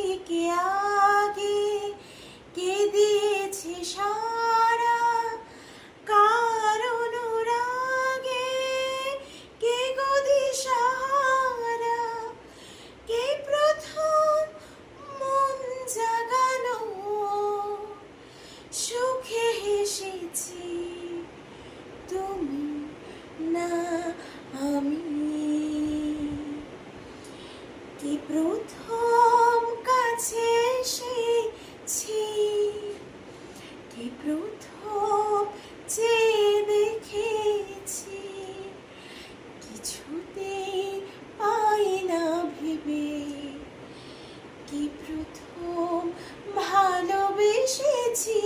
থেকে আগে কে দিয়েছে সারা, কার অনুরাগে কে গো দিশাহারা, কে প্রথম মন জাগালো, সুখে হেসেছি তুমি না আমি। কে প্রথম কাছে এসেছি, কে প্রথম চেয়ে দেখেছি, কিছুতেই পাই না ভেবে, কি প্রথম ভালোবেসেছি।